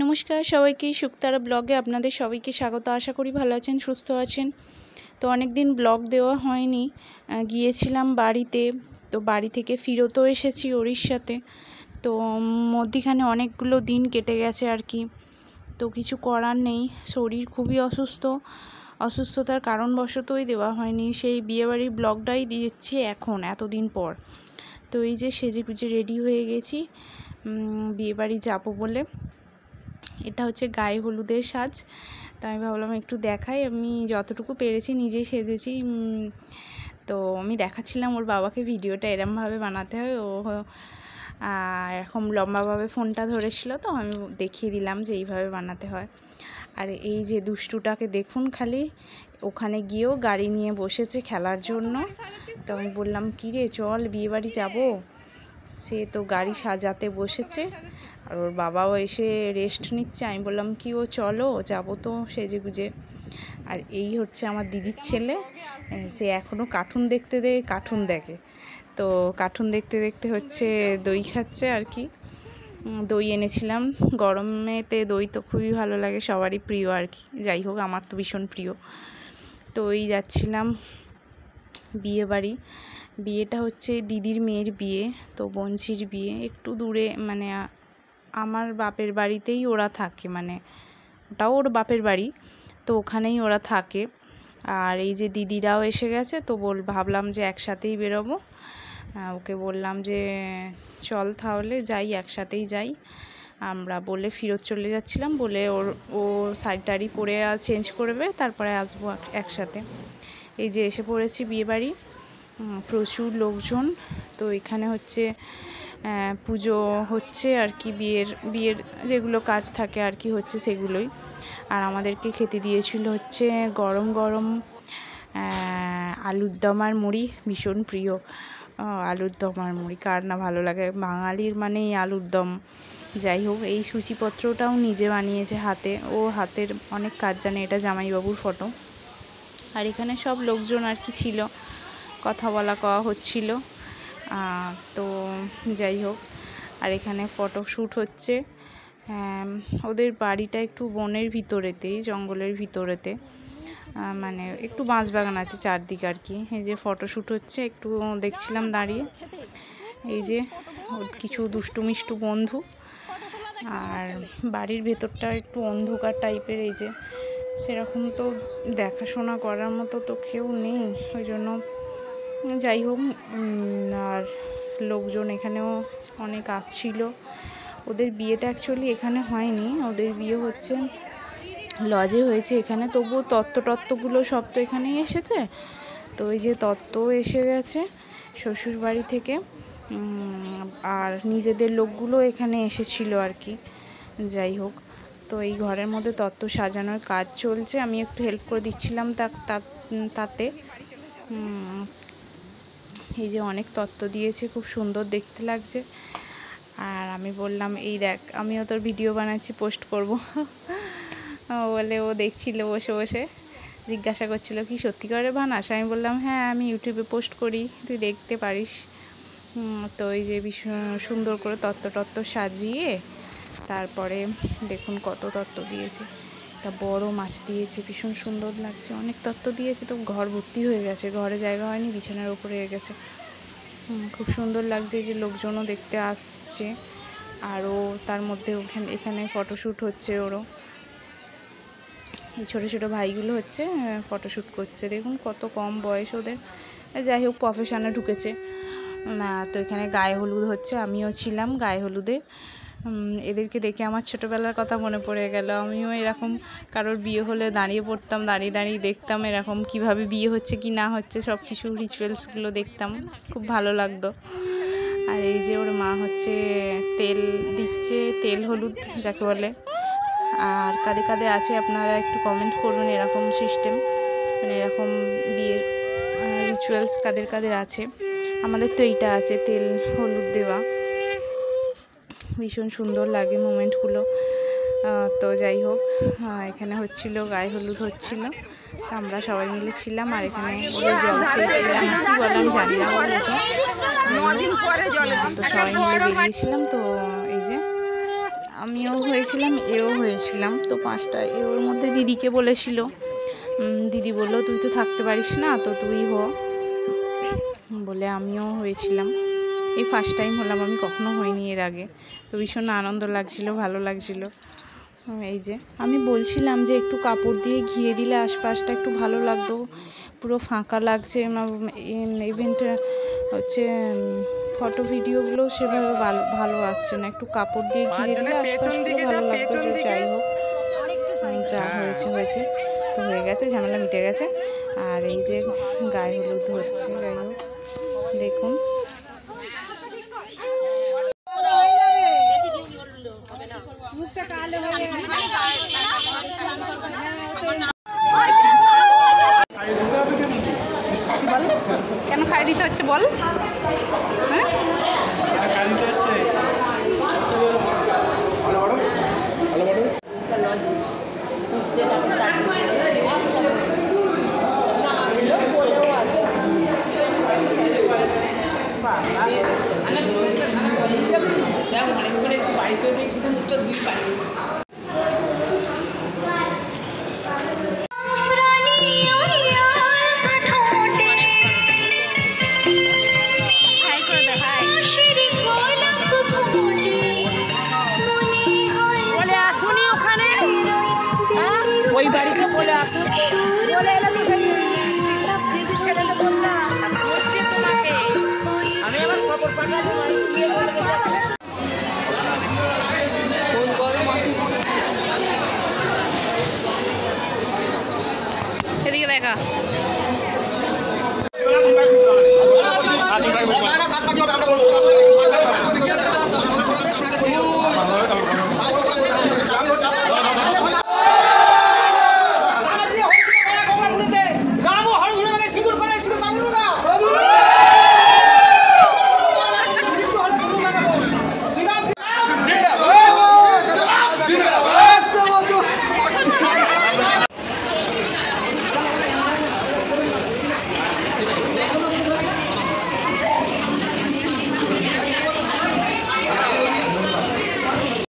নমস্কার সবাইকে, শুক্তারা ব্লগে আপনাদের সবাইকে স্বাগত। আশা করি ভালো আছেন, সুস্থ আছেন। তো অনেক দিন ব্লগ দেওয়া হয়নি, গিয়েছিলাম বাড়িতে। তো বাড়ি থেকে ফিরতও এসেছি উড়িষ্যাতে। তো মধ্যিখানে অনেকগুলো দিন কেটে গেছে আর কি। তো কিছু করার নেই, শরীর খুবই অসুস্থতার কারণবশতই দেওয়া হয়নি। সেই বিয়েবাড়ির ব্লগটাই দিচ্ছি এখন এতদিন পর। তো এই যে সেজে গুজে রেডি হয়ে গেছি বিয়েবাড়ি যাবো বলে। এটা হচ্ছে গায়ে হলুদের সাজ। তো আমি ভাবলাম একটু দেখাই, আমি যতটুকু পেরেছি নিজেই সেজেছি। তো আমি দেখাচ্ছিলাম ওর বাবাকে ভিডিওটা এরমভাবে বানাতে হয়। ও এরকম লম্বাভাবে ফোনটা ধরেছিল, তো আমি দেখিয়ে দিলাম যে এইভাবে বানাতে হয়। আর এই যে দুষ্টুটাকে দেখুন, খালি ওখানে গিয়েও গাড়ি নিয়ে বসেছে খেলার জন্য। তো আমি বললাম কি রে, চল বিয়েবাড়ি যাবো। সে তো গাড়ি সাজাতে বসেছে, আর ওর বাবাও এসে রেস্ট নিচ্ছে। আমি বললাম কি, ও চলো যাবো তো সেজে গুজে। আর এই হচ্ছে আমার দিদির ছেলে, সে এখনো কার্টুন দেখে। তো কার্টুন দেখতে দেখতে হচ্ছে দই খাচ্ছে আর কি। দই এনেছিলাম, গরমেতে দই তো খুবই ভালো লাগে, সবারই প্রিয় আর কি। যাই হোক, আমার তো ভীষণ প্রিয়। তো ওই যাচ্ছিলাম বিয়ে বাড়ি। বিয়েটা হচ্ছে দিদির মেয়ের বিয়ে, তো বঞ্চির বিয়ে। একটু দূরে, মানে আমার বাপের বাড়িতেই ওরা থাকে, মানে ওটাও ওর বাপের বাড়ি, তো ওখানেই ওরা থাকে। আর এই যে দিদিরাও এসে গেছে, তো ভাবলাম যে একসাথেই বেরোবো। ওকে বললাম যে চল তাহলে যাই, একসাথেই যাই আমরা বলে ফিরত চলে যাচ্ছিলাম। বলে ও শাড়ি টাড়ি পরে চেঞ্জ করবে, তারপরে আসবো একসাথে। এই যে এসে পড়েছি বিয়ে বাড়ি, প্রচুর লোকজন। তো এখানে হচ্ছে পুজো হচ্ছে আর কি, বিয়ের যেগুলো কাজ থাকে আর কি হচ্ছে সেগুলোই। আর আমাদেরকে খেতে দিয়েছিল হচ্ছে গরম গরম আলুর দম আর মুড়ি, ভীষণ প্রিয়। আলুর দম আর মুড়ি কার না ভালো লাগে, বাঙালির মানেই আলুর দম। যাই হোক, এই সূচিপত্রটাও নিজে বানিয়েছে হাতে, ও হাতের অনেক কাজ জানে। এটা জামাইবাবুর ফটো। আর এখানে সব লোকজন আর কি ছিল, কথা বলা কওয়া হচ্ছিল। তো যাই হোক, আর এখানে ফটোশ্যুট হচ্ছে। ওদের বাড়িটা একটু বনের ভিতরেতেই, জঙ্গলের ভিতরেতে, মানে একটু বাঁশবাগান আছে চারদিকে আর কি। এই যে ফটোশ্যুট হচ্ছে, একটু দেখছিলাম দাঁড়িয়ে। এই যে কিছু দুষ্টু মিষ্টু বন্ধু। আর বাড়ির ভেতরটা একটু অন্ধকার টাইপের। এই যে সেরকম তো দেখাশোনা করার মতো তো কেউ নেই, ওই জন্য। যাই হোক, আর লোকজন এখানেও অনেক আসছিল। ওদের বিয়েটা অ্যাকচুয়ালি এখানে হয়নি, ওদের বিয়ে হচ্ছে লজে হয়েছে এখানে। তবুও তত্ত্বগুলো সব তো এখানেই এসেছে। তো ওই যে তত্ত্ব এসে গেছে শ্বশুর বাড়ি থেকে, আর নিজেদের লোকগুলো এখানে এসেছিল আর কি। যাই হোক, তো এই ঘরের মধ্যে তত্ত্ব সাজানোর কাজ চলছে, আমি একটু হেল্প করে দিচ্ছিলাম তাতে। এই যে অনেক তত্ত্ব দিয়েছে, খুব সুন্দর দেখতে লাগছে। আর আমি বললাম এই দেখ, আমিও তোর ভিডিও বানাচ্ছি, পোস্ট করব বলে ও দেখছিল বসে বসে, জিজ্ঞাসা করছিল কি সত্যি করে বানাস। আমি বললাম হ্যাঁ, আমি ইউটিউবে পোস্ট করি, তুই দেখতে পারিস। তো এই যে ভীষণ সুন্দর করে তত্ত্ব সাজিয়ে, তারপরে দেখুন কত তত্ত্ব দিয়েছে। একটা বড় মাছ দিয়েছে, ভীষণ সুন্দর লাগছে। অনেক তত্ত্ব দিয়েছে, তো ঘর ভর্তি হয়ে গেছে, ঘরে জায়গা হয়নি, বিছানার উপরে হয়ে গেছে। খুব সুন্দর লাগছে। এই যে লোকজনও দেখতে আসছে। আরও তার মধ্যে এখানে ফটোশ্যুট হচ্ছে ওরও। এই ছোটো ছোটো ভাইগুলো হচ্ছে ফটোশ্যুট করছে, দেখুন কত কম বয়স ওদের। যাই হোক, প্রফেশনে ঢুকেছে। তো এখানে গায়ে হলুদ হচ্ছে, আমিও ছিলাম গায়ে হলুদে। এদেরকে দেখে আমার ছোটোবেলার কথা মনে পড়ে গেল। আমিও এরকম কারোর বিয়ে হলে দাঁড়িয়ে পড়তাম, দাঁড়িয়ে দেখতাম এরকম কিভাবে বিয়ে হচ্ছে কি না হচ্ছে, সব কিছু রিচুয়ালসগুলো দেখতাম, খুব ভালো লাগতো। আর এই যে ওর মা হচ্ছে তেল দিচ্ছে, তেল হলুদ যাকে বলে। আর কাদের কাদের আছে আপনারা একটু কমেন্ট করুন, এরকম সিস্টেম, মানে এরকম বিয়ের রিচুয়ালস কাদের কাদের আছে। আমাদের তো এইটা আছে, তেল হলুদ দেওয়া, ভীষণ সুন্দর লাগে মোমেন্টগুলো। তো যাই হোক, এখানে হচ্ছিল গায়ে হলুদ হচ্ছিল, আমরা সবাই মিলে ছিলাম। আর এখানে ওদের জল ছেড়েছিলাম, কি বললাম জানি না, তো সবাই মিলে বেরিয়েছিলাম। তো এই যে আমিও হয়েছিলাম, এও হয়েছিলাম। তো 5টা এর মধ্যে দিদিকে বলেছিল, দিদি বললো তুই তো থাকতে পারিস না, তো তুই হ বলে আমিও হয়েছিলাম। এই ফার্স্ট টাইম হলাম, আমি কখনো হইনি এর আগে। তো ভীষণ আনন্দ লাগছিল, ভালো লাগছিল। এই যে আমি বলছিলাম যে একটু কাপড় দিয়ে ঘিরে দিলে আশপাশটা একটু ভালো লাগতো, পুরো ফাঁকা লাগছে। ইভেন্টটা হচ্ছে ফটো ভিডিওগুলো সেভাবে ভালো আসছে না, একটু কাপড় দিয়ে ঘিরে দিলে আশপাশগুলো ভালো লাগতো। যে যাই হোক, যা হয়েছে হয়েছে, তো হয়ে গেছে, ঝামেলা মিটে গেছে। আর এই যে গায়ে হলুদ হচ্ছে, যাই হোক দেখুন। কেন খাই দিতে হচ্ছে বল? হ্যাঁ ওই বাড়িতে বলে আসুন, বলে এলে তো দিদির ছেলেটা বললাম হচ্ছে তোমাকে, আমি আমার খবর পাঠাবো। এদিকে দেখা।